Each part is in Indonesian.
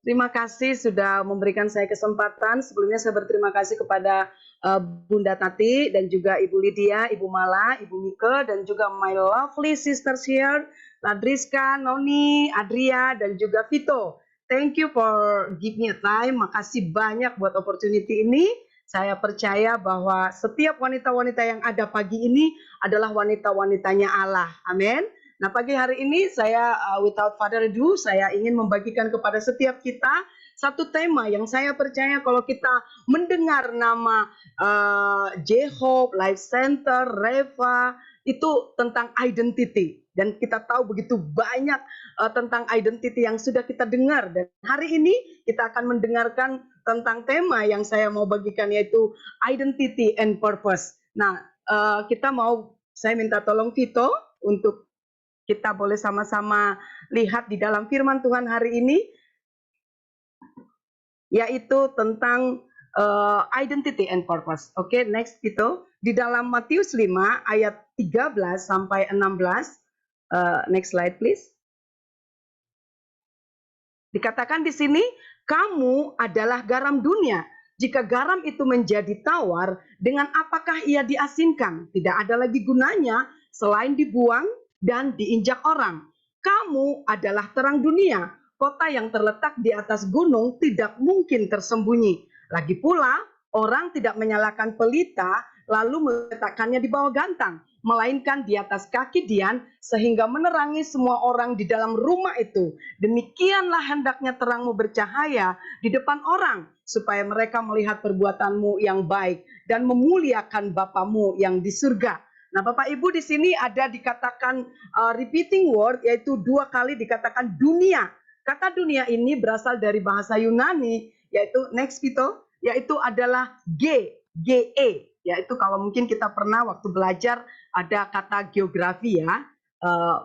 Terima kasih sudah memberikan saya kesempatan. Sebelumnya saya berterima kasih kepada Bunda Tati dan juga Ibu Lydia, Ibu Mala, Ibu Mika, dan juga my lovely sisters here, Ladriska, Noni, Adria, dan juga Vito. Thank you for give me a time. Makasih banyak buat opportunity ini. Saya percaya bahwa setiap wanita-wanita yang ada pagi ini adalah wanita-wanitanya Allah. Amin. Nah, pagi hari ini saya without further ado, saya ingin membagikan kepada setiap kita satu tema yang saya percaya kalau kita mendengar nama J-Hope, Life Center, Reva, itu tentang identity. Dan kita tahu begitu banyak tentang identity yang sudah kita dengar. Dan hari ini kita akan mendengarkan tentang tema yang saya mau bagikan, yaitu identity and purpose. Nah, saya minta tolong Vito untuk kita boleh sama-sama lihat di dalam firman Tuhan hari ini, yaitu tentang identity and purpose. Oke, next gitu. Di dalam Matius 5 ayat 13 sampai 16. Next slide please. Dikatakan di sini, kamu adalah garam dunia. Jika garam itu menjadi tawar, dengan apakah ia diasinkan? Tidak ada lagi gunanya selain dibuang dan diinjak orang. Kamu adalah terang dunia. Kota yang terletak di atas gunung tidak mungkin tersembunyi. Lagi pula, orang tidak menyalakan pelita lalu meletakkannya di bawah gantang, melainkan di atas kaki dian sehingga menerangi semua orang di dalam rumah itu. Demikianlah hendaknya terangmu bercahaya di depan orang, supaya mereka melihat perbuatanmu yang baik dan memuliakan Bapamu yang di surga. Nah, Bapak Ibu, di sini ada dikatakan repeating word, yaitu 2 kali dikatakan dunia. Kata dunia ini berasal dari bahasa Yunani, yaitu next Vito, yaitu adalah GE. Yaitu kalau mungkin kita pernah waktu belajar ada kata geografi ya.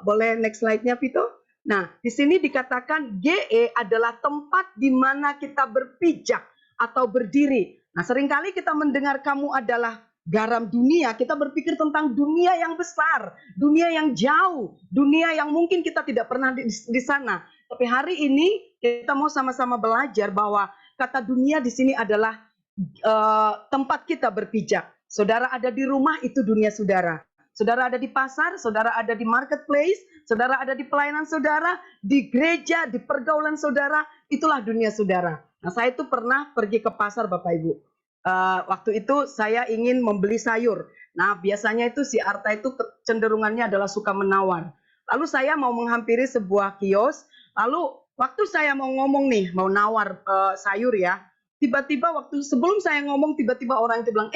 Boleh next slide-nya Vito? Nah, di sini dikatakan GE adalah tempat di mana kita berpijak atau berdiri. Nah, seringkali kita mendengar kamu adalah garam dunia, kita berpikir tentang dunia yang besar, dunia yang jauh, dunia yang mungkin kita tidak pernah di sana. Tapi hari ini kita mau sama-sama belajar bahwa kata dunia di sini adalah tempat kita berpijak. Saudara ada di rumah, itu dunia saudara. Saudara ada di pasar, saudara ada di marketplace, saudara ada di pelayanan saudara, di gereja, di pergaulan saudara, itulah dunia saudara. Nah, saya itu pernah pergi ke pasar Bapak Ibu. Waktu itu saya ingin membeli sayur. Nah, biasanya itu si Arta itu kecenderungannya adalah suka menawar. Lalu saya mau menghampiri sebuah kios, lalu waktu saya mau ngomong nih, mau nawar sayur ya, tiba-tiba sebelum saya ngomong, tiba-tiba orang itu bilang,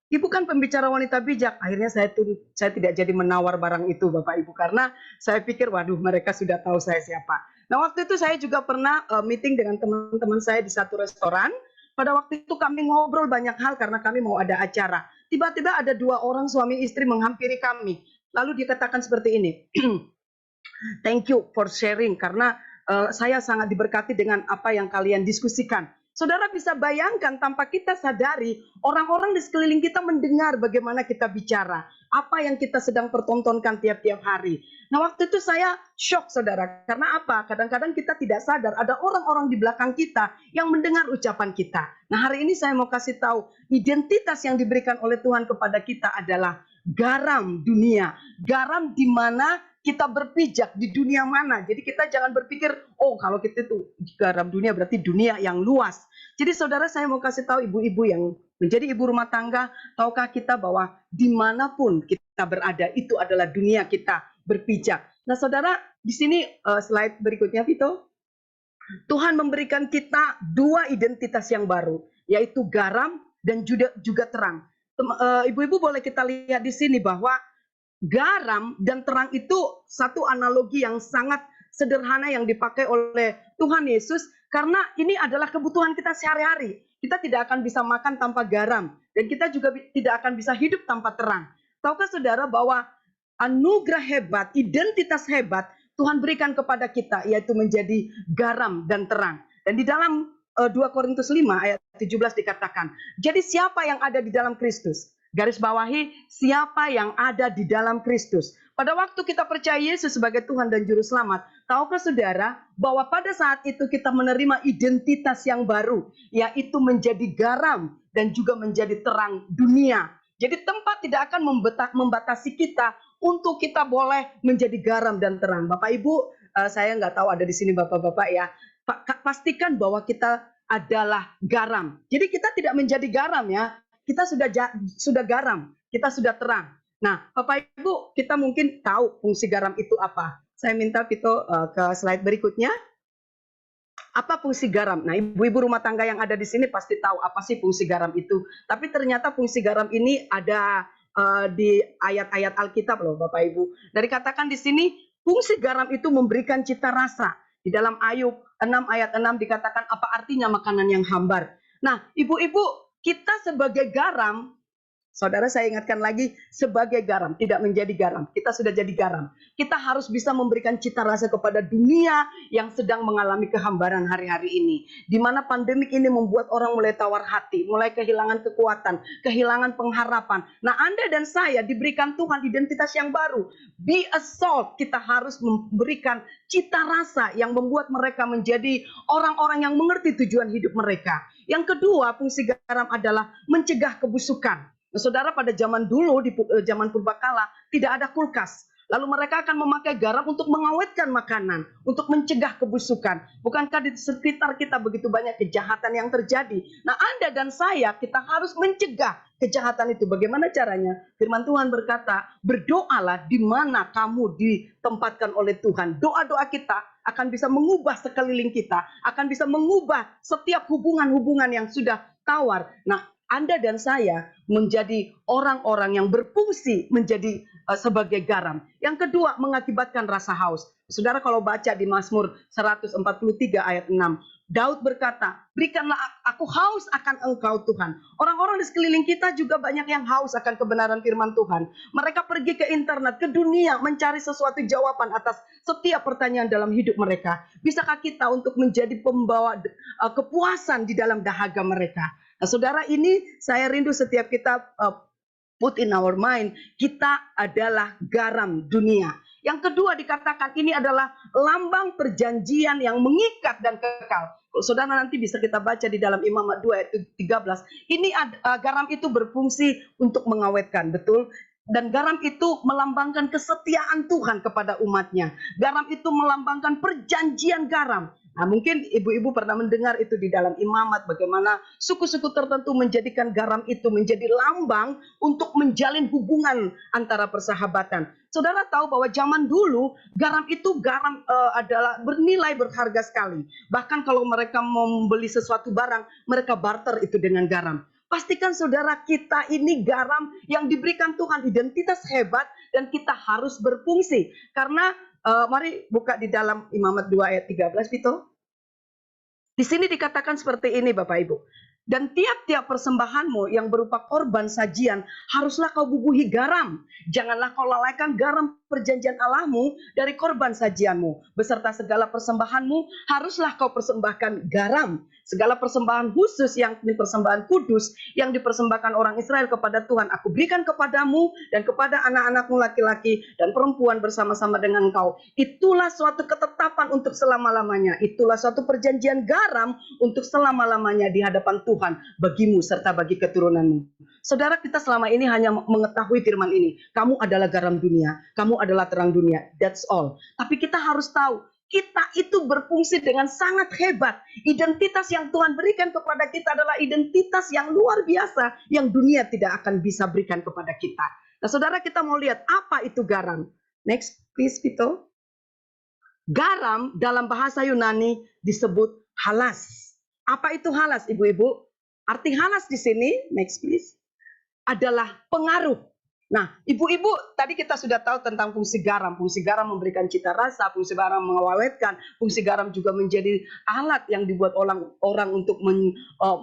Ibu kan pembicara wanita bijak. Akhirnya saya tidak jadi menawar barang itu Bapak Ibu, karena saya pikir, waduh, mereka sudah tahu saya siapa. Nah, waktu itu saya juga pernah meeting dengan teman-teman saya di satu restoran. Pada waktu itu kami ngobrol banyak hal karena kami mau ada acara. Tiba-tiba ada 2 orang suami istri menghampiri kami. Lalu dikatakan seperti ini, thank you for sharing, karena saya sangat diberkati dengan apa yang kalian diskusikan. Saudara bisa bayangkan, tanpa kita sadari, orang-orang di sekeliling kita mendengar bagaimana kita bicara, apa yang kita sedang pertontonkan tiap-tiap hari. Nah, waktu itu saya shock, saudara. Karena apa? Kadang-kadang kita tidak sadar, ada orang-orang di belakang kita yang mendengar ucapan kita. Nah, hari ini saya mau kasih tahu, identitas yang diberikan oleh Tuhan kepada kita adalah garam dunia. Garam di mana kita berpijak, di dunia mana. Jadi kita jangan berpikir, oh kalau kita itu garam dunia berarti dunia yang luas. Jadi saudara, saya mau kasih tahu ibu-ibu yang menjadi ibu rumah tangga, tahukah kita bahwa dimanapun kita berada, itu adalah dunia kita berpijak. Nah saudara, di sini slide berikutnya Vito. Tuhan memberikan kita 2 identitas yang baru, yaitu garam dan juga terang. Ibu-ibu boleh kita lihat di sini bahwa garam dan terang itu satu analogi yang sangat sederhana yang dipakai oleh Tuhan Yesus, karena ini adalah kebutuhan kita sehari-hari. Kita tidak akan bisa makan tanpa garam, dan kita juga tidak akan bisa hidup tanpa terang. Tahukah saudara bahwa anugerah hebat, identitas hebat Tuhan berikan kepada kita, yaitu menjadi garam dan terang. Dan di dalam 2 Korintus 5 ayat 17 dikatakan, jadi siapa yang ada di dalam Kristus? Garis bawahi, siapa yang ada di dalam Kristus. Pada waktu kita percaya Yesus sebagai Tuhan dan Juru Selamat, tahukah saudara bahwa pada saat itu kita menerima identitas yang baru, yaitu menjadi garam dan juga menjadi terang dunia. Jadi tempat tidak akan membatasi kita untuk kita boleh menjadi garam dan terang. Bapak Ibu, saya nggak tahu ada di sini Bapak-Bapak ya, pastikan bahwa kita adalah garam. Jadi kita tidak menjadi garam ya, kita sudah garam, kita sudah terang. Nah, Bapak Ibu, kita mungkin tahu fungsi garam itu apa. Saya minta Vito ke slide berikutnya. Apa fungsi garam? Nah, ibu-ibu rumah tangga yang ada di sini pasti tahu apa sih fungsi garam itu. Tapi ternyata fungsi garam ini ada di ayat-ayat Alkitab loh, Bapak Ibu. Dari katakan di sini, fungsi garam itu memberikan cita rasa. Di dalam Ayub 6 ayat 6 dikatakan apa artinya makanan yang hambar. Nah, ibu-ibu, kita sebagai garam, saudara saya ingatkan lagi, sebagai garam, tidak menjadi garam. Kita sudah jadi garam. Kita harus bisa memberikan cita rasa kepada dunia yang sedang mengalami kehambaran hari-hari ini. Di mana pandemik ini membuat orang mulai tawar hati, mulai kehilangan kekuatan, kehilangan pengharapan. Nah, Anda dan saya diberikan Tuhan identitas yang baru. Be a salt, kita harus memberikan cita rasa yang membuat mereka menjadi orang-orang yang mengerti tujuan hidup mereka. Yang kedua, fungsi garam adalah mencegah kebusukan. Nah, saudara, pada zaman dulu, di zaman purbakala, tidak ada kulkas. Lalu mereka akan memakai garam untuk mengawetkan makanan, untuk mencegah kebusukan. Bukankah di sekitar kita begitu banyak kejahatan yang terjadi? Nah, Anda dan saya, kita harus mencegah kejahatan itu. Bagaimana caranya? Firman Tuhan berkata, berdoalah di mana kamu ditempatkan oleh Tuhan. Doa-doa kita akan bisa mengubah sekeliling kita, akan bisa mengubah setiap hubungan-hubungan yang sudah tawar. Nah, Anda dan saya menjadi orang-orang yang berfungsi menjadi sebagai garam. Yang kedua, mengakibatkan rasa haus. Saudara kalau baca di Mazmur 143 ayat 6, Daud berkata, berikanlah aku haus akan Engkau Tuhan. Orang-orang di sekeliling kita juga banyak yang haus akan kebenaran firman Tuhan. Mereka pergi ke internet, ke dunia, mencari sesuatu jawaban atas setiap pertanyaan dalam hidup mereka. Bisakah kita untuk menjadi pembawa kepuasan di dalam dahaga mereka? Nah, saudara, ini saya rindu setiap kita put in our mind, kita adalah garam dunia. Yang kedua dikatakan ini adalah lambang perjanjian yang mengikat dan kekal. Kalau saudara nanti bisa kita baca di dalam Imamat 2 ayat 13. Ini garam itu berfungsi untuk mengawetkan, betul? Dan garam itu melambangkan kesetiaan Tuhan kepada umatnya. Garam itu melambangkan perjanjian garam. Nah, mungkin ibu-ibu pernah mendengar itu di dalam Imamat, bagaimana suku-suku tertentu menjadikan garam itu menjadi lambang untuk menjalin hubungan antara persahabatan. Saudara tahu bahwa zaman dulu garam itu adalah bernilai berharga sekali. Bahkan kalau mereka membeli sesuatu barang, mereka barter itu dengan garam. Pastikan saudara, kita ini garam yang diberikan Tuhan, identitas hebat, dan kita harus berfungsi. Karena mari buka di dalam Imamat 2 ayat 13, Vito. Di sini dikatakan seperti ini Bapak Ibu. Dan tiap-tiap persembahanmu yang berupa korban sajian, haruslah kau bubuhi garam. Janganlah kau lalaikan garam perjanjian Allahmu dari korban sajianmu. Beserta segala persembahanmu, haruslah kau persembahkan garam. Segala persembahan khusus yang persembahan kudus yang dipersembahkan orang Israel kepada Tuhan, aku berikan kepadamu dan kepada anak-anakmu laki-laki dan perempuan bersama-sama dengan engkau. Itulah suatu ketetapan untuk selama-lamanya. Itulah suatu perjanjian garam untuk selama-lamanya di hadapan Tuhan bagimu serta bagi keturunanmu. Saudara, kita selama ini hanya mengetahui firman ini. Kamu adalah garam dunia. Kamu adalah terang dunia. That's all. Tapi kita harus tahu, kita itu berfungsi dengan sangat hebat. Identitas yang Tuhan berikan kepada kita adalah identitas yang luar biasa, yang dunia tidak akan bisa berikan kepada kita. Nah, saudara, kita mau lihat apa itu garam. Next, please, Vito. Garam dalam bahasa Yunani disebut halas. Apa itu halas, ibu-ibu? Arti halas di sini, next please, adalah pengaruh. Nah, ibu-ibu, tadi kita sudah tahu tentang fungsi garam. Fungsi garam memberikan cita rasa, fungsi garam mengawetkan, fungsi garam juga menjadi alat yang dibuat orang untuk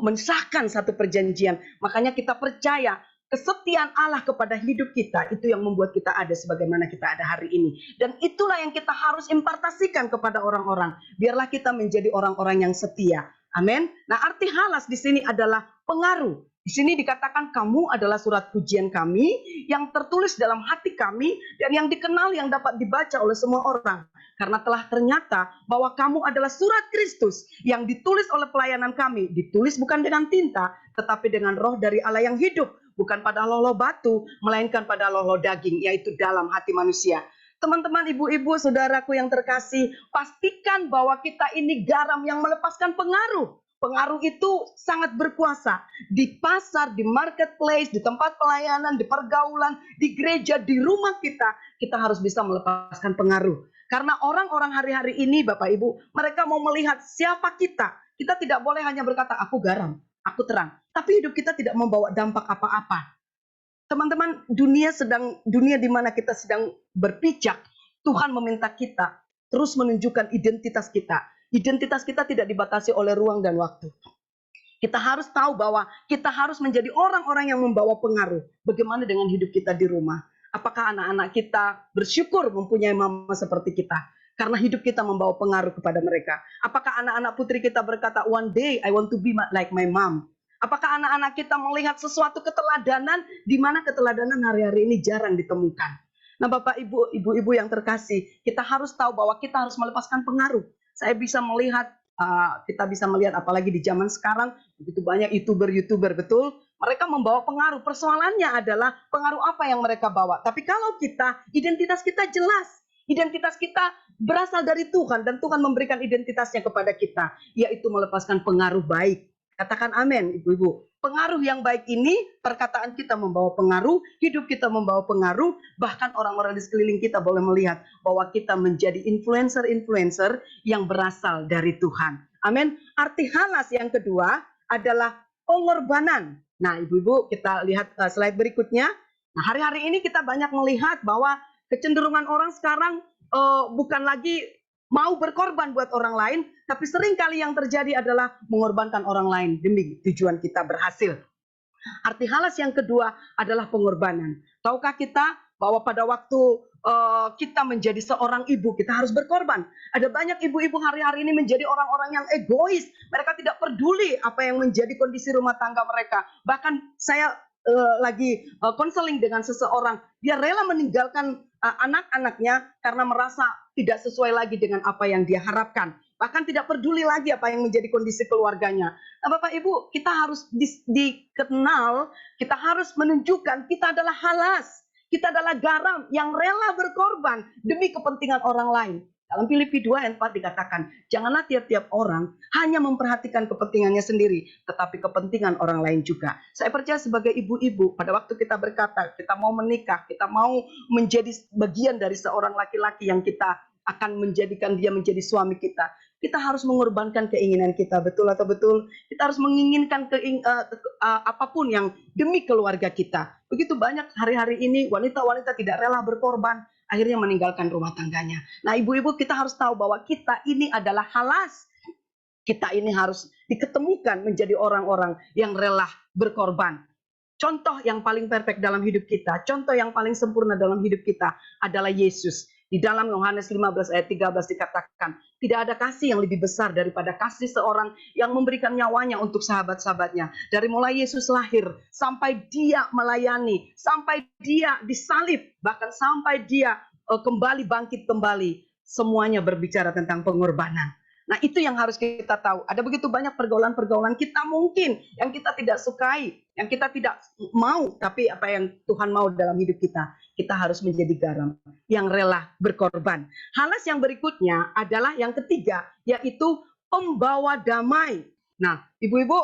mensahkan satu perjanjian. Makanya kita percaya kesetiaan Allah kepada hidup kita itu yang membuat kita ada sebagaimana kita ada hari ini. Dan itulah yang kita harus impartasikan kepada orang-orang. Biarlah kita menjadi orang-orang yang setia. Amin. Nah, arti halas di sini adalah pengaruh. Di sini dikatakan kamu adalah surat pujian kami yang tertulis dalam hati kami dan yang dikenal yang dapat dibaca oleh semua orang. Karena telah ternyata bahwa kamu adalah surat Kristus yang ditulis oleh pelayanan kami. Ditulis bukan dengan tinta, tetapi dengan roh dari Allah yang hidup. Bukan pada loh batu, melainkan pada loh daging, yaitu dalam hati manusia. Teman-teman, ibu-ibu, saudaraku yang terkasih, pastikan bahwa kita ini garam yang melepaskan pengaruh. Pengaruh itu sangat berkuasa di pasar, di marketplace, di tempat pelayanan, di pergaulan, di gereja, di rumah kita. Kita harus bisa melepaskan pengaruh. Karena orang-orang hari-hari ini, Bapak Ibu, mereka mau melihat siapa kita. Kita tidak boleh hanya berkata, aku garam, aku terang. Tapi hidup kita tidak membawa dampak apa-apa. Teman-teman, dunia di mana kita sedang berpijak, Tuhan meminta kita terus menunjukkan identitas kita. Identitas kita tidak dibatasi oleh ruang dan waktu. Kita harus tahu bahwa kita harus menjadi orang-orang yang membawa pengaruh. Bagaimana dengan hidup kita di rumah? Apakah anak-anak kita bersyukur mempunyai mama seperti kita? Karena hidup kita membawa pengaruh kepada mereka. Apakah anak-anak putri kita berkata, one day I want to be like my mom? Apakah anak-anak kita melihat sesuatu keteladanan di mana keteladanan hari-hari ini jarang ditemukan? Nah, Bapak Ibu, ibu-ibu yang terkasih, kita harus tahu bahwa kita harus melepaskan pengaruh. Saya bisa melihat, kita bisa melihat apalagi di zaman sekarang, begitu banyak YouTuber, betul? Mereka membawa pengaruh. Persoalannya adalah pengaruh apa yang mereka bawa. Tapi kalau kita, identitas kita jelas. Identitas kita berasal dari Tuhan dan Tuhan memberikan identitasnya kepada kita, yaitu melepaskan pengaruh baik. Katakan amin, ibu-ibu. Pengaruh yang baik ini, perkataan kita membawa pengaruh, hidup kita membawa pengaruh, bahkan orang-orang di sekeliling kita boleh melihat bahwa kita menjadi influencer-influencer yang berasal dari Tuhan. Amin. Arti halas yang kedua adalah pengorbanan. Nah, ibu-ibu, kita lihat slide berikutnya. Nah, hari-hari ini kita banyak melihat bahwa kecenderungan orang sekarang bukan lagi mau berkorban buat orang lain, tapi seringkali yang terjadi adalah mengorbankan orang lain demi tujuan kita berhasil. Arti halas yang kedua adalah pengorbanan. Tahukah kita bahwa pada waktu kita menjadi seorang ibu, kita harus berkorban. Ada banyak ibu-ibu hari-hari ini menjadi orang-orang yang egois. Mereka tidak peduli apa yang menjadi kondisi rumah tangga mereka. Bahkan saya lagi konseling dengan seseorang, dia rela meninggalkan anak-anaknya karena merasa tidak sesuai lagi dengan apa yang dia harapkan. Bahkan tidak peduli lagi apa yang menjadi kondisi keluarganya. Nah, Bapak Ibu, kita harus dikenal, kita harus menunjukkan kita adalah halas. Kita adalah garam yang rela berkorban demi kepentingan orang lain. Dalam Filipi 2 ayat 4 dikatakan, janganlah tiap-tiap orang hanya memperhatikan kepentingannya sendiri, tetapi kepentingan orang lain juga. Saya percaya sebagai ibu-ibu, pada waktu kita berkata, kita mau menikah, kita mau menjadi bagian dari seorang laki-laki yang kita akan menjadikan dia menjadi suami kita. Kita harus mengorbankan keinginan kita, betul atau betul? Kita harus menginginkan apapun yang demi keluarga kita. Begitu banyak hari-hari ini wanita-wanita tidak rela berkorban, akhirnya meninggalkan rumah tangganya. Nah, ibu-ibu, kita harus tahu bahwa kita ini adalah halas. Kita ini harus diketemukan menjadi orang-orang yang rela berkorban. Contoh yang paling perfect dalam hidup kita, contoh yang paling sempurna dalam hidup kita adalah Yesus. Di dalam Yohanes 15 ayat 13 dikatakan, tidak ada kasih yang lebih besar daripada kasih seorang yang memberikan nyawanya untuk sahabat-sahabatnya. Dari mulai Yesus lahir, sampai dia melayani, sampai dia disalib, bahkan sampai dia kembali bangkit kembali, semuanya berbicara tentang pengorbanan. Nah, itu yang harus kita tahu. Ada begitu banyak pergaulan-pergaulan kita mungkin yang kita tidak sukai, yang kita tidak mau, tapi apa yang Tuhan mau dalam hidup kita. Kita harus menjadi garam yang rela berkorban. Halas yang berikutnya adalah yang ketiga, yaitu pembawa damai. Nah, ibu-ibu,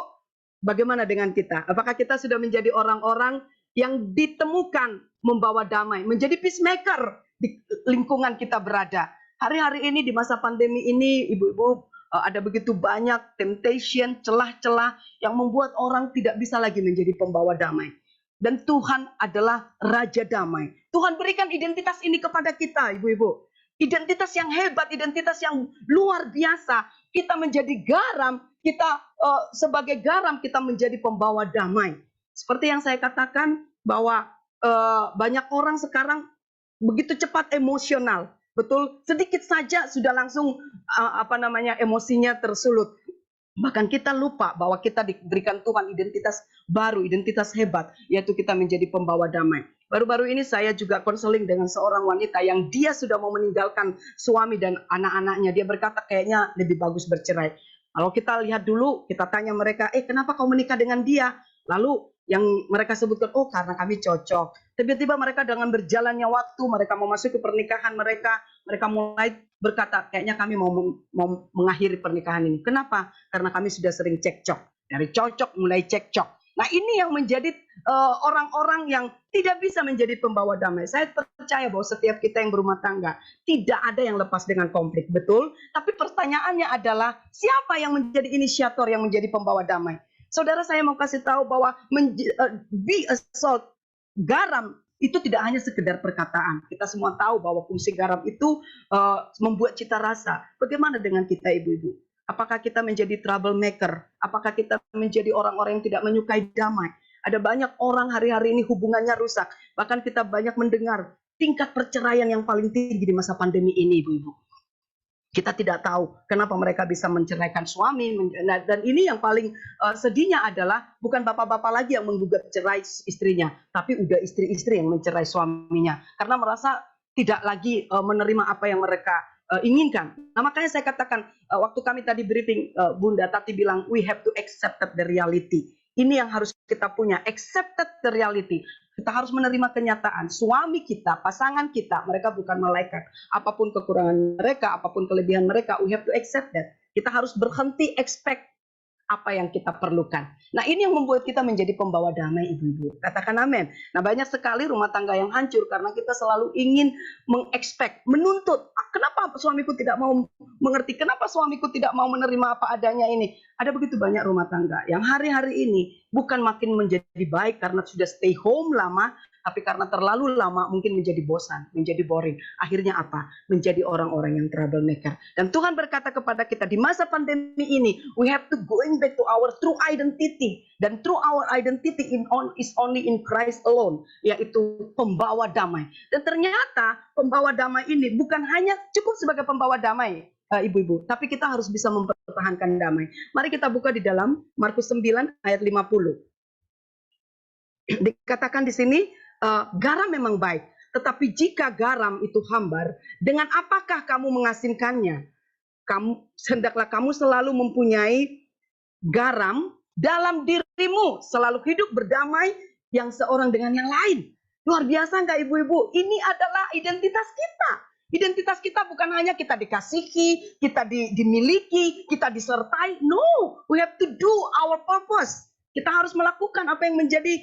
bagaimana dengan kita? Apakah kita sudah menjadi orang-orang yang ditemukan membawa damai, menjadi peacemaker di lingkungan kita berada? Hari-hari ini di masa pandemi ini, ibu-ibu, ada begitu banyak temptation, celah-celah yang membuat orang tidak bisa lagi menjadi pembawa damai. Dan Tuhan adalah Raja Damai. Tuhan berikan identitas ini kepada kita, ibu-ibu. Identitas yang hebat, identitas yang luar biasa. Kita menjadi garam, kita sebagai garam kita menjadi pembawa damai. Seperti yang saya katakan bahwa banyak orang sekarang begitu cepat emosional. Betul, sedikit saja sudah langsung emosinya tersulut. Bahkan kita lupa bahwa kita diberikan Tuhan identitas baru, identitas hebat, yaitu kita menjadi pembawa damai. Baru-baru ini saya juga konseling dengan seorang wanita yang dia sudah mau meninggalkan suami dan anak-anaknya. Dia berkata kayaknya lebih bagus bercerai. Kalau kita lihat dulu, kita tanya mereka, kenapa kau menikah dengan dia? Lalu yang mereka sebutkan, oh karena kami cocok. Tiba-tiba mereka dengan berjalannya waktu, mereka memasuki pernikahan mereka mulai berkata, kayaknya kami mau mengakhiri pernikahan ini. Kenapa? Karena kami sudah sering cekcok. Dari cocok mulai cekcok. Nah ini yang menjadi orang-orang yang tidak bisa menjadi pembawa damai. Saya percaya bahwa setiap kita yang berumah tangga tidak ada yang lepas dengan konflik, betul? Tapi pertanyaannya adalah siapa yang menjadi inisiator yang menjadi pembawa damai? Saudara, saya mau kasih tahu bahwa be a salt, garam itu tidak hanya sekedar perkataan. Kita semua tahu bahwa fungsi garam itu membuat cita rasa. Bagaimana dengan kita ibu-ibu? Apakah kita menjadi troublemaker? Apakah kita menjadi orang-orang yang tidak menyukai damai? Ada banyak orang hari-hari ini hubungannya rusak. Bahkan kita banyak mendengar tingkat perceraian yang paling tinggi di masa pandemi ini, ibu-ibu. Kita tidak tahu kenapa mereka bisa menceraikan suami. Dan ini yang paling sedihnya adalah bukan bapak-bapak lagi yang menggugat cerai istrinya, tapi udah istri-istri yang mencerai suaminya. Karena merasa tidak lagi menerima apa yang mereka inginkan. Nah makanya saya katakan, waktu kami tadi briefing, Bunda Tati bilang, we have to accept the reality. Ini yang harus kita punya, accepted the reality. Kita harus menerima kenyataan, suami kita, pasangan kita, mereka bukan malaikat. Apapun kekurangan mereka, apapun kelebihan mereka, we have to accept that. Kita harus berhenti expect apa yang kita perlukan. Nah ini yang membuat kita menjadi pembawa damai, ibu-ibu. Katakan amin. Nah banyak sekali rumah tangga yang hancur karena kita selalu ingin mengekspek, menuntut. Kenapa suamiku tidak mau mengerti? Kenapa suamiku tidak mau menerima apa adanya ini? Ada begitu banyak rumah tangga yang hari-hari ini bukan makin menjadi baik karena sudah stay home lama, tapi karena terlalu lama mungkin menjadi bosan, menjadi boring. Akhirnya apa? Menjadi orang-orang yang troublemaker. Dan Tuhan berkata kepada kita di masa pandemi ini, we have to going back to our true identity. Dan true our identity is only in Christ alone, yaitu pembawa damai. Dan ternyata pembawa damai ini bukan hanya cukup sebagai pembawa damai, ibu-ibu, tapi kita harus bisa mempertahankan damai. Mari kita buka di dalam Markus 9 ayat 50. Dikatakan di sini, garam memang baik, tetapi jika garam itu hambar, dengan apakah kamu mengasinkannya? Hendaklah kamu selalu mempunyai garam dalam dirimu, selalu hidup berdamai yang seorang dengan yang lain. Luar biasa nggak ibu-ibu? Ini adalah identitas kita. Identitas kita bukan hanya kita dikasihi, kita dimiliki, kita disertai. No, we have to do our purpose. Kita harus melakukan apa yang menjadi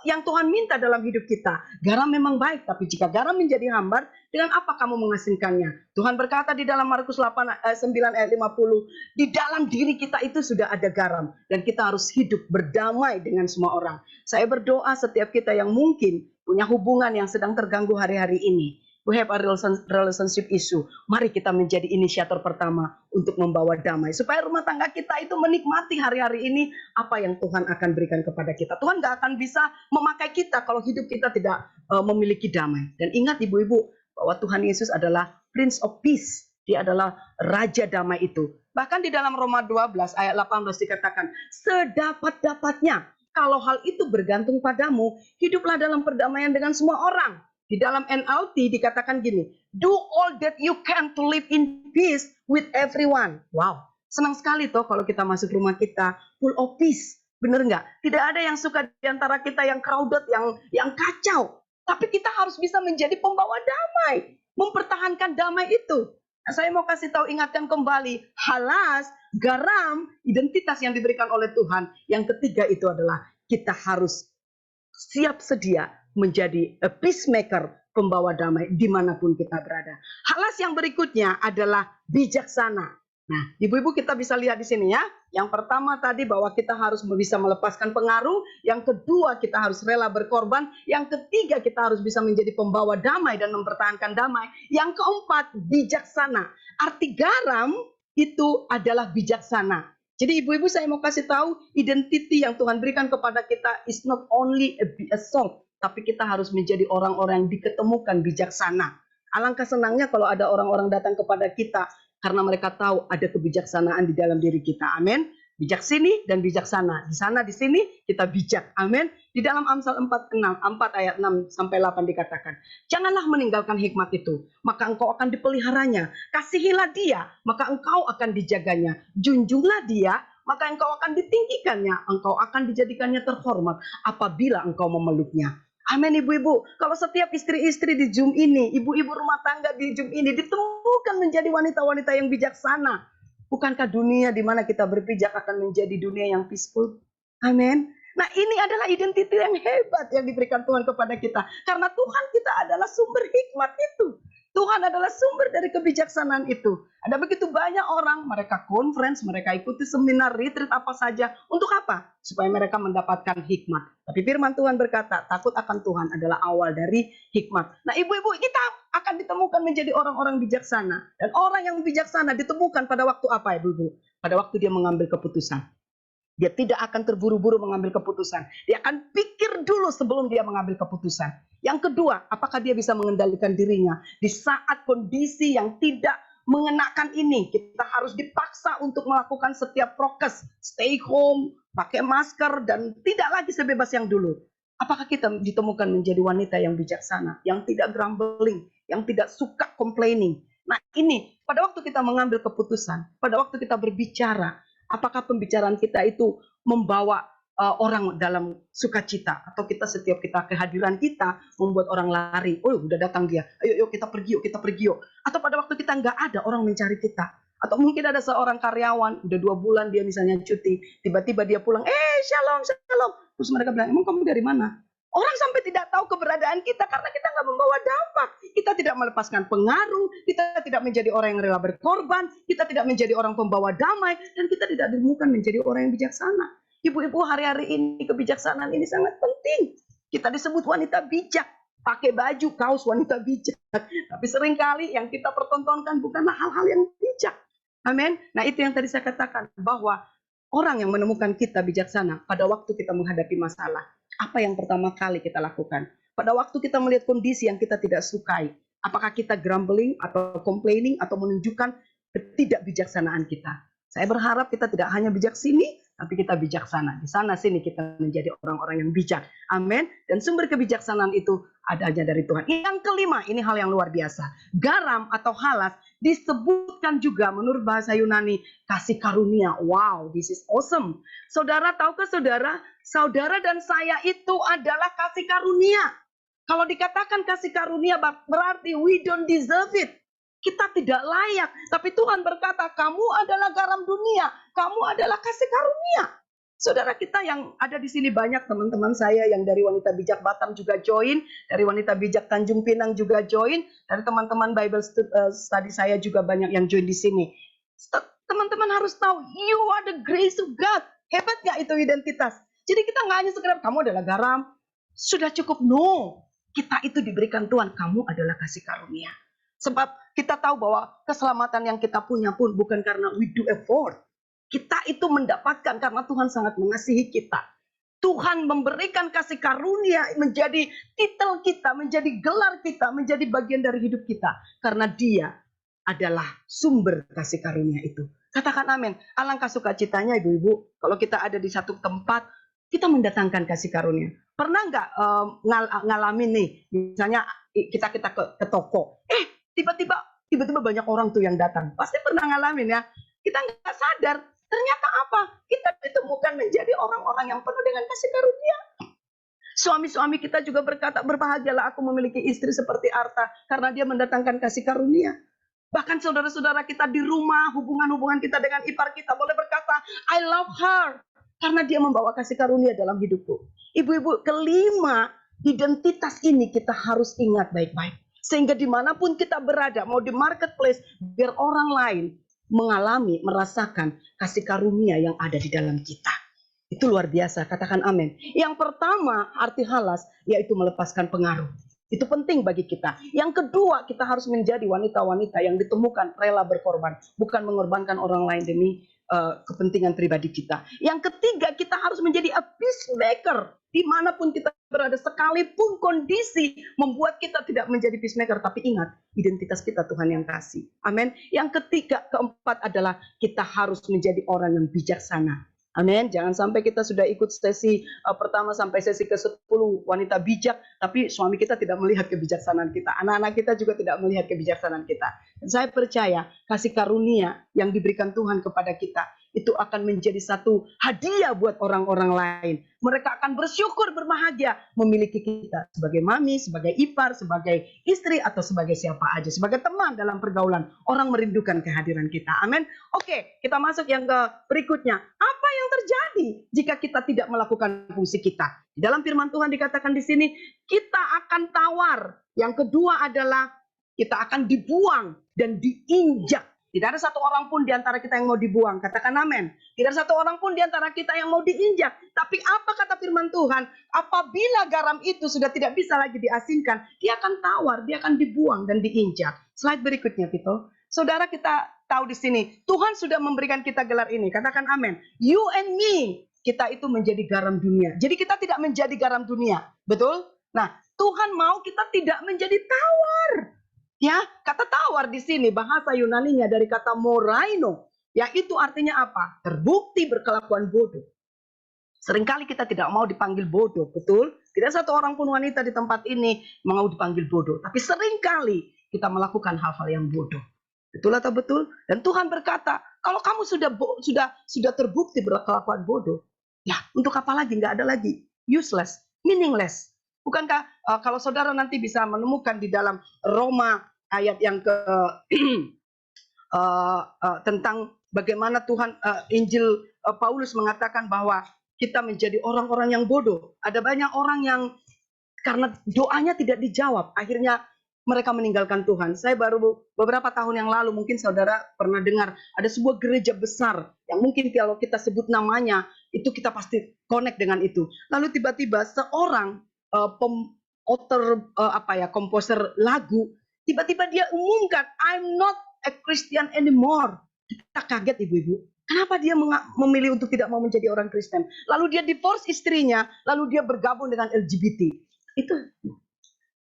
yang Tuhan minta dalam hidup kita. Garam memang baik, tapi jika garam menjadi hambar, dengan apa kamu mengasinkannya? Tuhan berkata di dalam Markus 9 ayat 50, di dalam diri kita itu sudah ada garam, dan kita harus hidup berdamai dengan semua orang. Saya berdoa setiap kita yang mungkin punya hubungan yang sedang terganggu hari-hari ini, we have a relationship issue. Mari kita menjadi inisiator pertama untuk membawa damai. Supaya rumah tangga kita itu menikmati hari-hari ini apa yang Tuhan akan berikan kepada kita. Tuhan gak akan bisa memakai kita kalau hidup kita tidak memiliki damai. Dan ingat ibu-ibu, bahwa Tuhan Yesus adalah Prince of Peace. Dia adalah Raja Damai itu. Bahkan di dalam Roma 12 ayat 18 dikatakan, sedapat-dapatnya, kalau hal itu bergantung padamu, hiduplah dalam perdamaian dengan semua orang. Di dalam NLT dikatakan gini, do all that you can to live in peace with everyone. Wow, senang sekali toh kalau kita masuk rumah kita full of peace. Bener nggak? Tidak ada yang suka di antara kita yang crowded, yang kacau. Tapi kita harus bisa menjadi pembawa damai, mempertahankan damai itu. Nah, saya mau kasih tahu, ingatkan kembali, halas, garam, identitas yang diberikan oleh Tuhan. Yang ketiga itu adalah kita harus siap sedia menjadi a peacemaker, pembawa damai dimanapun kita berada. Halas yang berikutnya adalah bijaksana. Nah, ibu-ibu kita bisa lihat di sini ya. Yang pertama tadi bahwa kita harus bisa melepaskan pengaruh. Yang kedua kita harus rela berkorban. Yang ketiga kita harus bisa menjadi pembawa damai dan mempertahankan damai. Yang keempat bijaksana. Arti garam itu adalah bijaksana. Jadi ibu-ibu saya mau kasih tahu, identity yang Tuhan berikan kepada kita is not only a salt, tapi kita harus menjadi orang-orang yang diketemukan bijaksana. Alangkah senangnya kalau ada orang-orang datang kepada kita, Karena mereka tahu ada kebijaksanaan di dalam diri kita. Amin. Bijak sini dan bijaksana. Di sana, di sini kita bijak. Amin. Di dalam Amsal 4 ayat 6 sampai 8 dikatakan, janganlah meninggalkan hikmat itu, maka engkau akan dipeliharanya. Kasihilah dia, maka engkau akan dijaganya. Junjunglah dia, maka engkau akan ditinggikannya. Engkau akan dijadikannya terhormat apabila engkau memeluknya. Amin ibu-ibu. Kalau setiap istri-istri di Zoom ini, ibu-ibu rumah tangga di Zoom ini ditemukan menjadi wanita-wanita yang bijaksana, bukankah dunia di mana kita berpijak akan menjadi dunia yang peaceful? Amin. Nah, ini adalah identitas yang hebat yang diberikan Tuhan kepada kita. Karena Tuhan kita adalah sumber hikmat itu. Tuhan adalah sumber dari kebijaksanaan itu. Ada begitu banyak orang, mereka conference, mereka ikuti seminar, retreat apa saja. Untuk apa? Supaya mereka mendapatkan hikmat. Tapi firman Tuhan berkata, takut akan Tuhan adalah awal dari hikmat. Nah, ibu-ibu, kita akan ditemukan menjadi orang-orang bijaksana. Dan orang yang bijaksana ditemukan pada waktu apa, ibu-ibu? Pada waktu dia mengambil keputusan. Dia tidak akan terburu-buru mengambil keputusan. Dia akan pikir dulu sebelum dia mengambil keputusan. Yang kedua, apakah dia bisa mengendalikan dirinya di saat kondisi yang tidak mengenakan ini. Kita harus dipaksa untuk melakukan setiap prokes, stay home, pakai masker, dan tidak lagi sebebas yang dulu. Apakah kita ditemukan menjadi wanita yang bijaksana, yang tidak grumbling, yang tidak suka complaining. Nah, ini pada waktu kita mengambil keputusan, pada waktu kita berbicara, apakah pembicaraan kita itu membawa orang dalam sukacita, atau setiap kehadiran kita membuat orang lari. Oh, udah datang dia. Ayo kita pergi yuk. Atau pada waktu kita nggak ada, orang mencari kita. Atau mungkin ada seorang karyawan, udah 2 bulan dia misalnya cuti, tiba-tiba dia pulang, shalom. Terus mereka bilang, emang kamu dari mana? Orang sampai tidak tahu keberadaan kita karena kita nggak membawa dampak. Kita tidak melepaskan pengaruh, kita tidak menjadi orang yang rela berkorban, kita tidak menjadi orang pembawa damai, dan kita tidak ditemukan menjadi orang yang bijaksana. Ibu-ibu, hari-hari ini kebijaksanaan ini sangat penting. Kita disebut wanita bijak, pakai baju kaos wanita bijak. Tapi seringkali yang kita pertontonkan bukanlah hal-hal yang bijak. Amin. Nah, itu yang tadi saya katakan, bahwa orang yang menemukan kita bijaksana pada waktu kita menghadapi masalah. Apa yang pertama kali kita lakukan? Pada waktu kita melihat kondisi yang kita tidak sukai, apakah kita grumbling atau complaining atau menunjukkan ketidakbijaksanaan kita? Saya berharap kita tidak hanya bijak sini, tapi kita bijaksana. Di sana sini kita menjadi orang-orang yang bijak. Amin. Dan sumber kebijaksanaan itu adanya dari Tuhan. Yang kelima, ini hal yang luar biasa. Garam atau halas disebutkan juga menurut bahasa Yunani kasih karunia. Wow, this is awesome. Saudara, tahukah saudara, saudara dan saya itu adalah kasih karunia. Kalau dikatakan kasih karunia berarti we don't deserve it. Kita tidak layak, tapi Tuhan berkata, kamu adalah garam dunia, kamu adalah kasih karunia. Saudara kita yang ada di sini banyak teman-teman saya yang dari Wanita Bijak Batam juga join, dari Wanita Bijak Tanjung Pinang juga join, dari teman-teman Bible study saya juga banyak yang join di sini. Teman-teman harus tahu, you are the grace of God. Hebat nggak itu identitas? Jadi kita nggak hanya sekedar kamu adalah garam, sudah cukup. No, kita itu diberikan Tuhan, kamu adalah kasih karunia. Sebab kita tahu bahwa keselamatan yang kita punya pun bukan karena we do effort. Kita itu mendapatkan karena Tuhan sangat mengasihi kita. Tuhan memberikan kasih karunia menjadi titel kita, menjadi gelar kita, menjadi bagian dari hidup kita. Karena Dia adalah sumber kasih karunia itu. Katakan amin. Alangkah sukacitanya ibu-ibu, kalau kita ada di satu tempat, kita mendatangkan kasih karunia. Pernah nggak ngalamin nih, misalnya kita ke toko, tiba-tiba banyak orang tuh yang datang. Pasti pernah ngalamin ya. Kita nggak sadar. Ternyata apa? Kita ditemukan menjadi orang-orang yang penuh dengan kasih karunia. Suami-suami kita juga berkata, berbahagialah aku memiliki istri seperti Arta. Karena dia mendatangkan kasih karunia. Bahkan saudara-saudara kita di rumah, hubungan-hubungan kita dengan ipar kita boleh berkata, I love her. Karena dia membawa kasih karunia dalam hidupku. Ibu-ibu, kelima, identitas ini kita harus ingat baik-baik. Sehingga dimanapun kita berada, mau di marketplace, biar orang lain mengalami, merasakan kasih karunia yang ada di dalam kita. Itu luar biasa, katakan amin. Yang pertama, arti halas, yaitu melepaskan pengaruh. Itu penting bagi kita. Yang kedua, kita harus menjadi wanita-wanita yang ditemukan rela berkorban. Bukan mengorbankan orang lain demi kepentingan pribadi kita. Yang ketiga, kita harus menjadi a peacemaker. Dimanapun kita berada, sekalipun kondisi membuat kita tidak menjadi peacemaker, tapi ingat, identitas kita Tuhan yang kasih. Amin. Yang ketiga, keempat adalah kita harus menjadi orang yang bijaksana. Amin. Jangan sampai kita sudah ikut sesi pertama sampai sesi ke-10 wanita bijak, tapi suami kita tidak melihat kebijaksanaan kita. Anak-anak kita juga tidak melihat kebijaksanaan kita. Dan saya percaya kasih karunia yang diberikan Tuhan kepada kita itu akan menjadi satu hadiah buat orang-orang lain. Mereka akan bersyukur, berbahagia memiliki kita sebagai mami, sebagai ipar, sebagai istri, atau sebagai siapa aja, sebagai teman dalam pergaulan. Orang merindukan kehadiran kita. Amin. Oke, kita masuk yang ke berikutnya. Apa yang terjadi jika kita tidak melakukan fungsi kita? Di dalam firman Tuhan dikatakan di sini, kita akan tawar. Yang kedua adalah kita akan dibuang dan diinjak. Tidak ada satu orang pun di antara kita yang mau dibuang. Katakan amin. Tidak ada satu orang pun di antara kita yang mau diinjak. Tapi apa kata firman Tuhan? Apabila garam itu sudah tidak bisa lagi diasinkan, dia akan tawar, dia akan dibuang dan diinjak. Slide berikutnya, Vito. Saudara, kita tahu di sini, Tuhan sudah memberikan kita gelar ini. Katakan amin. You and me, kita itu menjadi garam dunia. Jadi kita tidak menjadi garam dunia. Betul? Nah, Tuhan mau kita tidak menjadi tawar. Ya, kata tawar di sini bahasa Yunaninya dari kata moraino, yaitu artinya apa? Terbukti berkelakuan bodoh. Seringkali kita tidak mau dipanggil bodoh, betul? Tidak satu orang pun wanita di tempat ini mau dipanggil bodoh, tapi seringkali kita melakukan hal-hal yang bodoh. Betul atau betul? Dan Tuhan berkata, kalau kamu sudah terbukti berkelakuan bodoh, ya untuk apa lagi? Nggak ada lagi. Useless, meaningless. Bukankah kalau saudara nanti bisa menemukan di dalam Roma ayat yang ke tentang bagaimana Tuhan Injil Paulus mengatakan bahwa kita menjadi orang-orang yang bodoh. Ada banyak orang yang karena doanya tidak dijawab, akhirnya mereka meninggalkan Tuhan. Saya baru beberapa tahun yang lalu, mungkin saudara pernah dengar, ada sebuah gereja besar yang mungkin kalau kita sebut namanya, itu kita pasti connect dengan itu. Lalu tiba-tiba seorang komposer lagu, tiba-tiba dia umumkan, I'm not a Christian anymore. Kita kaget ibu-ibu. Kenapa dia memilih untuk tidak mau menjadi orang Kristen? Lalu dia divorce istrinya, lalu dia bergabung dengan LGBT. Itu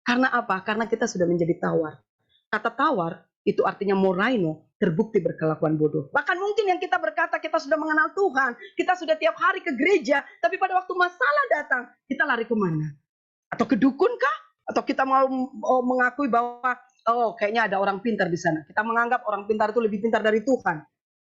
karena apa? Karena kita sudah menjadi tawar. Kata tawar itu artinya moraino, terbukti berkelakuan bodoh. Bahkan mungkin yang kita berkata kita sudah mengenal Tuhan, kita sudah tiap hari ke gereja, tapi pada waktu masalah datang, kita lari kemana? Atau ke dukun kah? Atau kita mau mengakui bahwa kayaknya ada orang pintar di sana. Kita menganggap orang pintar itu lebih pintar dari Tuhan.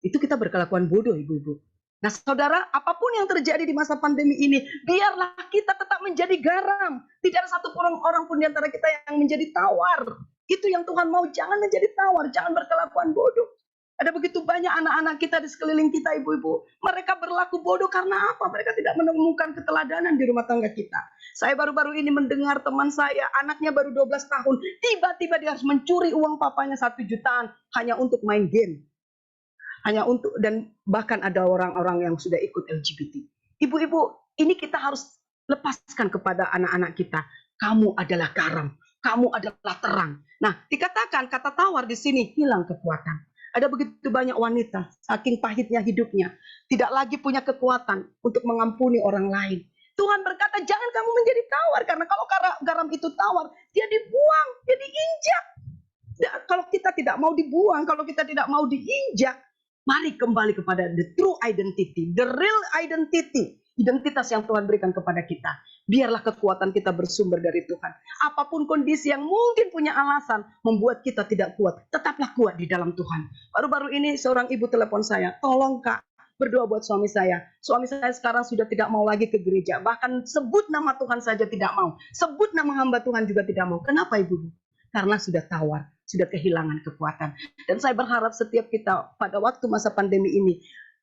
Itu kita berkelakuan bodoh, ibu-ibu. Nah, saudara, apapun yang terjadi di masa pandemi ini, biarlah kita tetap menjadi garam. Tidak ada satu orang pun di antara kita yang menjadi tawar. Itu yang Tuhan mau, jangan menjadi tawar, jangan berkelakuan bodoh. Ada begitu banyak anak-anak kita di sekeliling kita, ibu-ibu. Mereka berlaku bodoh karena apa? Mereka tidak menemukan keteladanan di rumah tangga kita. Saya baru-baru ini mendengar teman saya, anaknya baru 12 tahun. Tiba-tiba dia harus mencuri uang papanya 1 jutaan hanya untuk main game. Dan bahkan ada orang-orang yang sudah ikut LGBT. Ibu-ibu, ini kita harus lepaskan kepada anak-anak kita. Kamu adalah garam. Kamu adalah terang. Nah, dikatakan kata tawar di sini hilang kekuatan. Ada begitu banyak wanita, saking pahitnya hidupnya, tidak lagi punya kekuatan untuk mengampuni orang lain. Tuhan berkata, jangan kamu menjadi tawar, karena kalau garam itu tawar, dia dibuang, dia diinjak. Kalau kita tidak mau dibuang, kalau kita tidak mau diinjak, mari kembali kepada the true identity, the real identity. Identitas yang Tuhan berikan kepada kita. Biarlah kekuatan kita bersumber dari Tuhan. Apapun kondisi yang mungkin punya alasan membuat kita tidak kuat, tetaplah kuat di dalam Tuhan. Baru-baru ini seorang ibu telepon saya, tolong Kak, berdoa buat suami saya. Suami saya sekarang sudah tidak mau lagi ke gereja. Bahkan sebut nama Tuhan saja tidak mau. Sebut nama hamba Tuhan juga tidak mau. Kenapa ibu? Karena sudah tawar, sudah kehilangan kekuatan. Dan saya berharap setiap kita pada waktu masa pandemi ini,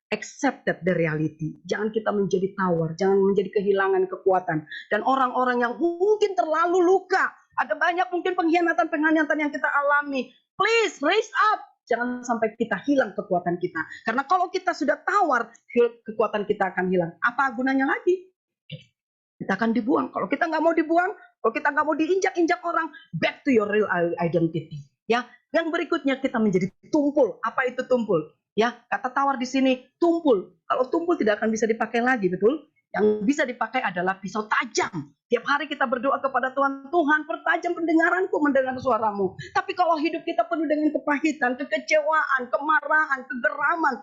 accepted the reality. Jangan kita menjadi tawar, jangan menjadi kehilangan kekuatan. Dan orang-orang yang mungkin terlalu luka, ada banyak mungkin pengkhianatan yang kita alami. Please raise up. Jangan sampai kita hilang kekuatan kita. Karena kalau kita sudah tawar, kekuatan kita akan hilang. Apa gunanya lagi? Kita akan dibuang. Kalau kita nggak mau dibuang, kalau kita nggak mau diinjak-injak orang, back to your real identity. Ya, yang berikutnya kita menjadi tumpul. Apa itu tumpul? Ya, kata tawar di sini tumpul. Kalau tumpul tidak akan bisa dipakai lagi, betul? Yang bisa dipakai adalah pisau tajam. Tiap hari kita berdoa kepada Tuhan, Tuhan pertajam pendengaranku mendengar suaramu. Tapi kalau hidup kita penuh dengan kepahitan, kekecewaan, kemarahan, kegeraman,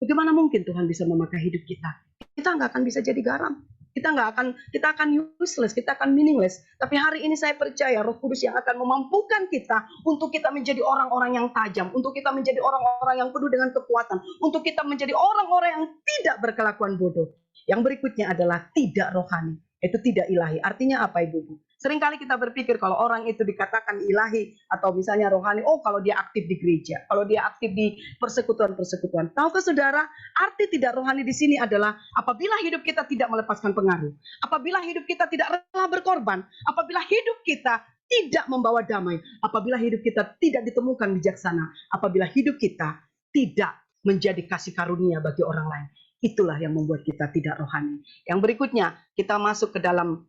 bagaimana mungkin Tuhan bisa memakai hidup kita? Kita nggak akan bisa jadi garam. Kita akan useless, kita akan meaningless. Tapi hari ini saya percaya Roh Kudus yang akan memampukan kita untuk kita menjadi orang-orang yang tajam, untuk kita menjadi orang-orang yang penuh dengan kekuatan, untuk kita menjadi orang-orang yang tidak berkelakuan bodoh. Yang berikutnya adalah tidak rohani, itu tidak ilahi. Artinya apa, Ibu-ibu? Seringkali kita berpikir kalau orang itu dikatakan ilahi atau misalnya rohani, oh kalau dia aktif di gereja, kalau dia aktif di persekutuan-persekutuan. Tahukah saudara, arti tidak rohani di sini adalah apabila hidup kita tidak melepaskan pengaruh, apabila hidup kita tidak rela berkorban, apabila hidup kita tidak membawa damai, apabila hidup kita tidak ditemukan bijaksana, apabila hidup kita tidak menjadi kasih karunia bagi orang lain. Itulah yang membuat kita tidak rohani. Yang berikutnya, kita masuk ke dalam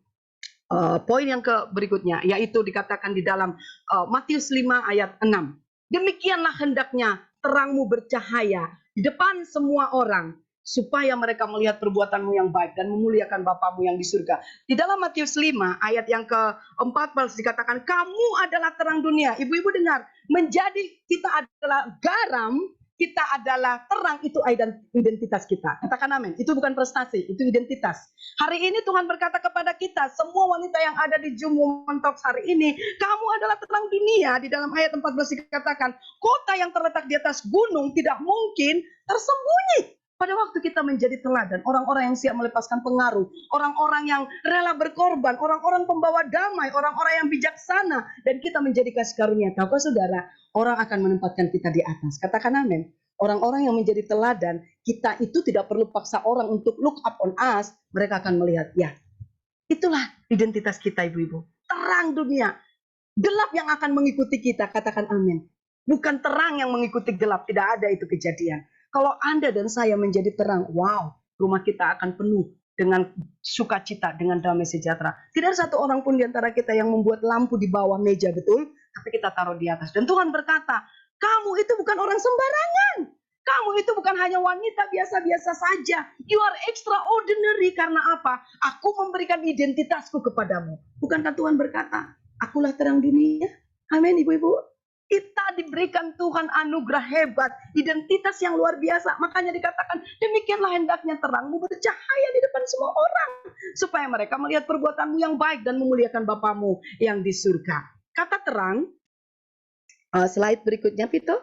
poin yang berikutnya, yaitu dikatakan di dalam Matius 5 ayat 6. Demikianlah hendaknya terangmu bercahaya di depan semua orang, supaya mereka melihat perbuatanmu yang baik dan memuliakan Bapamu yang di surga. Di dalam Matius 5 ayat yang ke-14 dikatakan, kamu adalah terang dunia. Ibu-ibu dengar, menjadi kita adalah garam, kita adalah terang, itu identitas kita. Katakan amin. Itu bukan prestasi, itu identitas. Hari ini Tuhan berkata kepada kita, semua wanita yang ada di Zoom Women Talks hari ini, kamu adalah terang dunia. Di dalam ayat 14 dikatakan, kota yang terletak di atas gunung tidak mungkin tersembunyi. Pada waktu kita menjadi teladan, orang-orang yang siap melepaskan pengaruh, orang-orang yang rela berkorban, orang-orang pembawa damai, orang-orang yang bijaksana, dan kita menjadi kasih karunia. Tahukah saudara, orang akan menempatkan kita di atas. Katakan amin. Orang-orang yang menjadi teladan, kita itu tidak perlu paksa orang untuk look up on us. Mereka akan melihat, ya, itulah identitas kita, ibu-ibu. Terang dunia. Gelap yang akan mengikuti kita, katakan amin. Bukan terang yang mengikuti gelap, tidak ada itu kejadian. Kalau Anda dan saya menjadi terang, wow, rumah kita akan penuh dengan sukacita, dengan damai sejahtera. Tidak ada satu orang pun di antara kita yang membuat lampu di bawah meja, betul? Tapi kita taruh di atas. Dan Tuhan berkata, kamu itu bukan orang sembarangan. Kamu itu bukan hanya wanita biasa-biasa saja. You are extraordinary. Karena apa? Aku memberikan identitasku kepadamu. Bukankah Tuhan berkata, akulah terang dunia? Amin, ibu-ibu. Kita diberikan Tuhan anugerah hebat, identitas yang luar biasa. Makanya dikatakan, demikianlah hendaknya terangmu bercahaya di depan semua orang, supaya mereka melihat perbuatanmu yang baik dan memuliakan Bapamu yang di surga. Kata terang, slide berikutnya, Vito.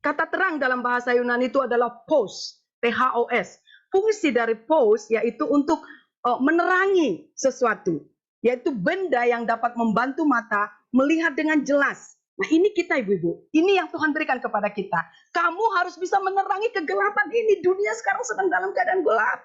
Kata terang dalam bahasa Yunani itu adalah pos, P-H-O-S. Fungsi dari pos yaitu untuk menerangi sesuatu, yaitu benda yang dapat membantu mata melihat dengan jelas. Nah, ini kita, ibu-ibu. Ini yang Tuhan berikan kepada kita. Kamu harus bisa menerangi kegelapan ini. Dunia sekarang sedang dalam keadaan gelap.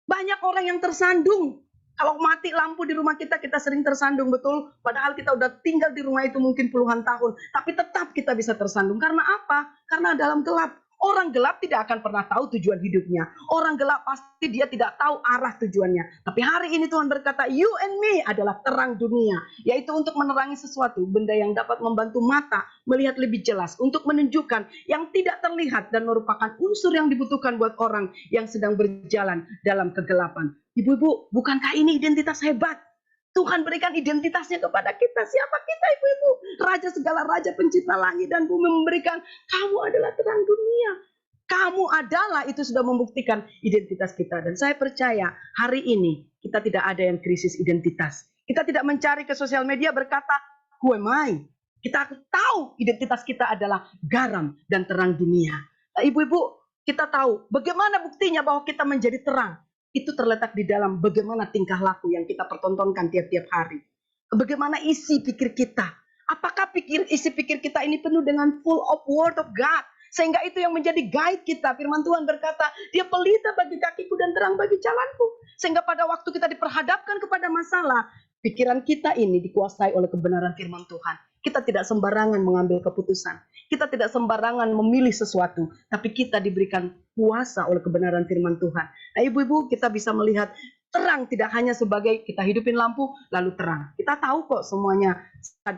Banyak orang yang tersandung. Kalau mati lampu di rumah kita, kita sering tersandung, betul? Padahal kita udah tinggal di rumah itu mungkin puluhan tahun. Tapi tetap kita bisa tersandung. Karena apa? Karena dalam gelap. Orang gelap tidak akan pernah tahu tujuan hidupnya. Orang gelap pasti dia tidak tahu arah tujuannya. Tapi hari ini Tuhan berkata, you and me adalah terang dunia. Yaitu untuk menerangi sesuatu, benda yang dapat membantu mata melihat lebih jelas. Untuk menunjukkan yang tidak terlihat dan merupakan unsur yang dibutuhkan buat orang yang sedang berjalan dalam kegelapan. Ibu-ibu, bukankah ini identitas hebat? Tuhan berikan identitasnya kepada kita. Siapa kita, ibu-ibu? Raja segala raja, pencipta langit dan bumi, memberikan, kamu adalah terang dunia. Kamu adalah, itu sudah membuktikan identitas kita. Dan saya percaya hari ini kita tidak ada yang krisis identitas. Kita tidak mencari ke sosial media berkata, who am I? Kita tahu identitas kita adalah garam dan terang dunia. Nah, ibu-ibu, kita tahu bagaimana buktinya bahwa kita menjadi terang. Itu terletak di dalam bagaimana tingkah laku yang kita pertontonkan tiap-tiap hari. Bagaimana isi pikir kita. Apakah isi pikir kita ini penuh dengan full of word of God. Sehingga itu yang menjadi guide kita. Firman Tuhan berkata, dia pelita bagi kakiku dan terang bagi jalanku. Sehingga pada waktu kita diperhadapkan kepada masalah, pikiran kita ini dikuasai oleh kebenaran firman Tuhan. Kita tidak sembarangan mengambil keputusan. Kita tidak sembarangan memilih sesuatu. Tapi kita diberikan kuasa oleh kebenaran firman Tuhan. Nah, ibu-ibu, kita bisa melihat terang tidak hanya sebagai kita hidupin lampu lalu terang. Kita tahu kok semuanya.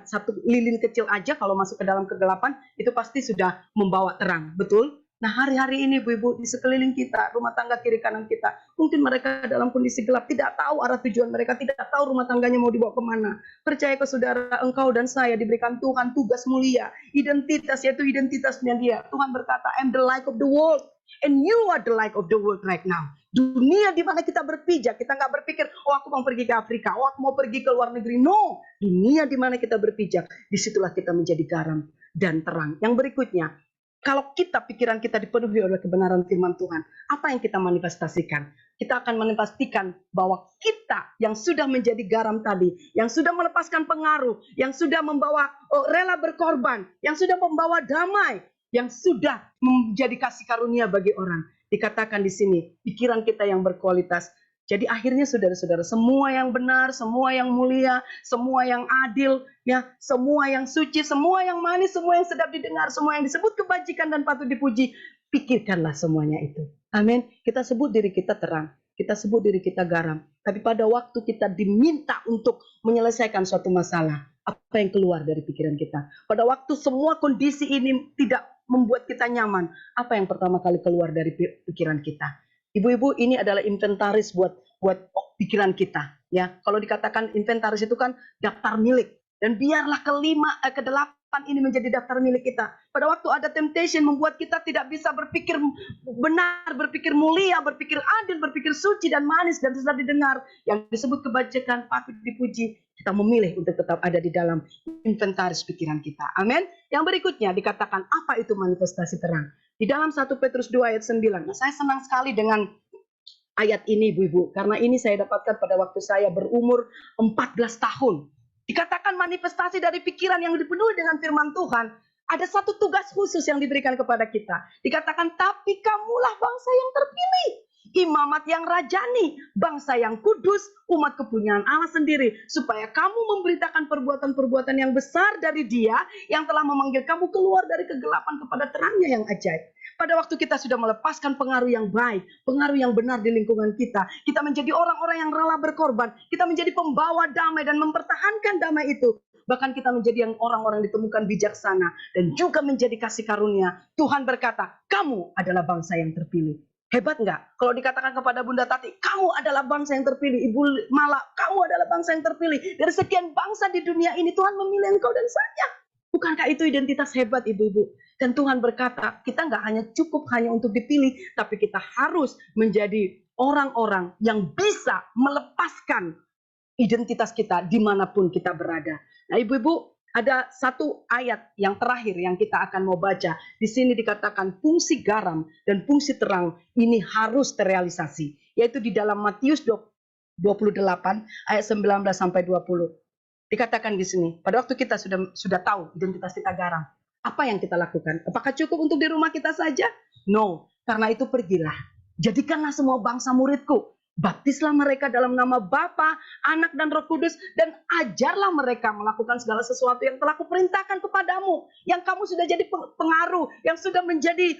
Satu lilin kecil aja kalau masuk ke dalam kegelapan itu pasti sudah membawa terang. Betul? Nah, hari-hari ini ibu-ibu di sekeliling kita, rumah tangga kiri kanan kita, mungkin mereka dalam kondisi gelap, tidak tahu arah tujuan mereka, tidak tahu rumah tangganya mau dibawa kemana. Percaya ke saudara, engkau dan saya diberikan Tuhan tugas mulia, identitas, yaitu identitasnya dia. Tuhan berkata, I'm the light of the world, and you are the light of the world right now. Dunia di mana kita berpijak, kita nggak berpikir, oh aku mau pergi ke Afrika, oh aku mau pergi ke luar negeri. No, dunia di mana kita berpijak, disitulah kita menjadi garam dan terang. Yang berikutnya, kalau pikiran kita dipenuhi oleh kebenaran firman Tuhan, apa yang kita manifestasikan? Kita akan manifestasikan bahwa kita yang sudah menjadi garam tadi, yang sudah melepaskan pengaruh, yang sudah membawa rela berkorban, yang sudah membawa damai, yang sudah menjadi kasih karunia bagi orang. Dikatakan di sini, pikiran kita yang berkualitas. Jadi akhirnya saudara-saudara, semua yang benar, semua yang mulia, semua yang adil, ya, semua yang suci, semua yang manis, semua yang sedap didengar, semua yang disebut kebajikan dan patut dipuji, pikirkanlah semuanya itu. Amin. Kita sebut diri kita terang, kita sebut diri kita garam. Tapi pada waktu kita diminta untuk menyelesaikan suatu masalah, apa yang keluar dari pikiran kita? Pada waktu semua kondisi ini tidak membuat kita nyaman, apa yang pertama kali keluar dari pikiran kita? Ibu-ibu, ini adalah inventaris buat pikiran kita, ya. Kalau dikatakan inventaris itu kan daftar milik, dan biarlah ke-8 ini menjadi daftar milik kita. Pada waktu ada temptation membuat kita tidak bisa berpikir benar, berpikir mulia, berpikir adil, berpikir suci dan manis dan sedap didengar, yang disebut kebajikan patut dipuji, kita memilih untuk tetap ada di dalam inventaris pikiran kita. Amin. Yang berikutnya dikatakan apa itu manifestasi terang? Di dalam 1 Petrus 2 ayat 9. Nah, saya senang sekali dengan ayat ini, ibu-ibu, karena ini saya dapatkan pada waktu saya berumur 14 tahun. Dikatakan manifestasi dari pikiran yang dipenuhi dengan firman Tuhan. Ada satu tugas khusus yang diberikan kepada kita. Dikatakan, tapi kamulah bangsa yang terpilih, imamat yang rajani, bangsa yang kudus, umat kepunyaan Allah sendiri, supaya kamu memberitakan perbuatan-perbuatan yang besar dari Dia yang telah memanggil kamu keluar dari kegelapan kepada terangnya yang ajaib. Pada waktu kita sudah melepaskan pengaruh yang baik, pengaruh yang benar di lingkungan kita, kita menjadi orang-orang yang rela berkorban, kita menjadi pembawa damai dan mempertahankan damai itu. Bahkan kita menjadi yang orang-orang ditemukan bijaksana dan juga menjadi kasih karunia. Tuhan berkata, kamu adalah bangsa yang terpilih. Hebat nggak? Kalau dikatakan kepada Bunda Tati, kamu adalah bangsa yang terpilih. Ibu Mala, kamu adalah bangsa yang terpilih. Dari sekian bangsa di dunia ini, Tuhan memilih engkau dan saya. Bukankah itu identitas hebat, ibu-ibu? Dan Tuhan berkata, kita nggak hanya cukup hanya untuk dipilih, tapi kita harus menjadi orang-orang yang bisa melepaskan identitas kita dimanapun kita berada. Nah, ibu-ibu, ada satu ayat yang terakhir yang kita akan mau baca. Di sini dikatakan fungsi garam dan fungsi terang ini harus terrealisasi. Yaitu di dalam Matius 28 ayat 19 sampai 20. Dikatakan di sini, pada waktu kita sudah tahu identitas kita garam, apa yang kita lakukan? Apakah cukup untuk di rumah kita saja? No, karena itu pergilah. Jadikanlah semua bangsa muridku. Baptislah mereka dalam nama Bapa, Anak, dan Roh Kudus, dan ajarlah mereka melakukan segala sesuatu yang telah kuperintahkan kepadamu, yang kamu sudah jadi pengaruh, yang sudah menjadi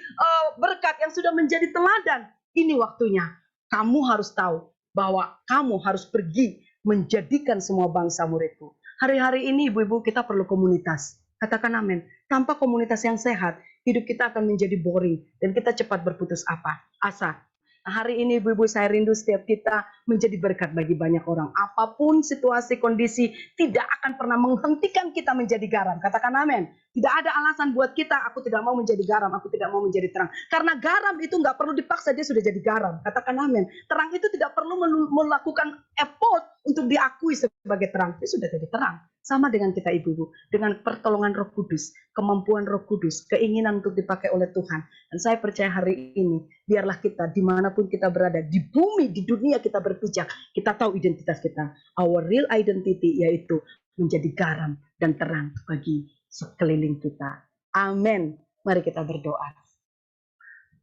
berkat, yang sudah menjadi teladan. Ini waktunya. Kamu harus tahu bahwa kamu harus pergi menjadikan semua bangsa muridku. Hari-hari ini ibu-ibu kita perlu komunitas. Katakan amin. Tanpa komunitas yang sehat, hidup kita akan menjadi boring dan kita cepat berputus asa. Hari ini ibu-ibu saya rindu setiap kita menjadi berkat bagi banyak orang. Apapun situasi, kondisi, tidak akan pernah menghentikan kita menjadi garam. Katakan amin. Tidak ada alasan buat kita, aku tidak mau menjadi garam, aku tidak mau menjadi terang. Karena garam itu nggak perlu dipaksa, dia sudah jadi garam. Katakan amin. Terang itu tidak perlu melakukan effort untuk diakui sebagai terang. Dia sudah jadi terang. Sama dengan kita ibu-ibu, dengan pertolongan Roh Kudus, kemampuan Roh Kudus, keinginan untuk dipakai oleh Tuhan. Dan saya percaya hari ini, biarlah kita dimanapun kita berada, di bumi, di dunia kita berpijak, kita tahu identitas kita. Our real identity yaitu menjadi garam dan terang bagi sekeliling kita. Amin. Mari kita berdoa.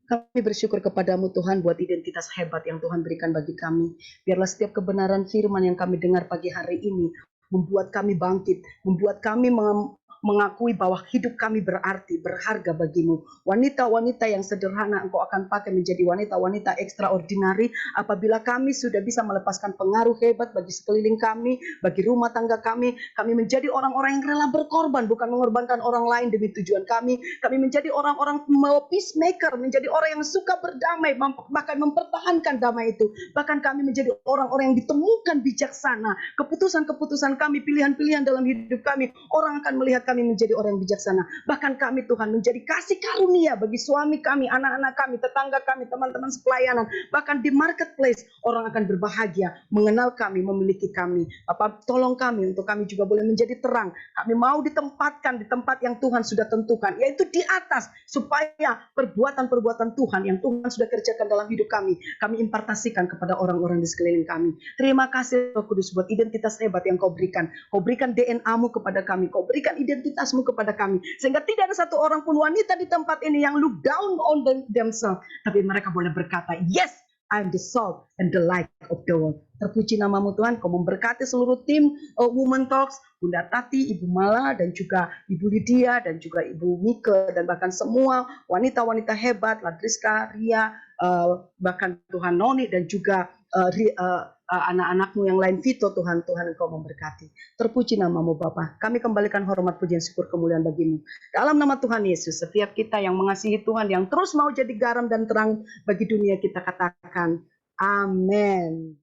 Kami bersyukur kepadamu Tuhan buat identitas hebat yang Tuhan berikan bagi kami. Biarlah setiap kebenaran firman yang kami dengar pagi hari ini membuat kami bangkit, membuat kami mengakui bahwa hidup kami berarti, berharga bagimu. Wanita-wanita yang sederhana Engkau akan pakai menjadi wanita-wanita extraordinary apabila kami sudah bisa melepaskan pengaruh hebat bagi sekeliling kami, bagi rumah tangga kami. Kami menjadi orang-orang yang rela berkorban, bukan mengorbankan orang lain demi tujuan kami. Kami menjadi orang-orang peacemaker, menjadi orang yang suka berdamai, bahkan mempertahankan damai itu. Bahkan kami menjadi orang-orang yang ditemukan bijaksana. Keputusan-keputusan kami, pilihan-pilihan dalam hidup kami, orang akan melihat kami menjadi orang yang bijaksana. Bahkan kami Tuhan menjadi kasih karunia bagi suami kami, anak-anak kami, tetangga kami, teman-teman sepelayanan. Bahkan di marketplace orang akan berbahagia mengenal kami, memiliki kami. Bapak tolong kami untuk kami juga boleh menjadi terang. Kami mau ditempatkan di tempat yang Tuhan sudah tentukan, yaitu di atas, supaya perbuatan-perbuatan Tuhan yang Tuhan sudah kerjakan dalam hidup kami impartasikan kepada orang-orang di sekeliling kami. Terima kasih Roh Kudus buat identitas hebat yang Kau berikan. Kau berikan DNA-Mu kepada kami, Kau berikan identitas-Mu kepada kami, sehingga tidak ada satu orang pun wanita di tempat ini yang look down on themselves, tapi mereka boleh berkata, yes, I'm the salt and the light of the world. Terpuji namamu Tuhan, Kau memberkati seluruh tim Women Talks, Bunda Tati, Ibu Mala, dan juga Ibu Lydia, dan juga Ibu Mike, dan bahkan semua wanita-wanita hebat, Ladriska, Ria, bahkan Tuhan Noni, dan juga anak-anakmu yang lain, Vito, Tuhan Engkau memberkati. Terpuji namamu Bapa. Kami kembalikan hormat, pujian, syukur, kemuliaan bagimu. Dalam nama Tuhan Yesus, setiap kita yang mengasihi Tuhan, yang terus mau jadi garam dan terang bagi dunia, kita katakan, amin.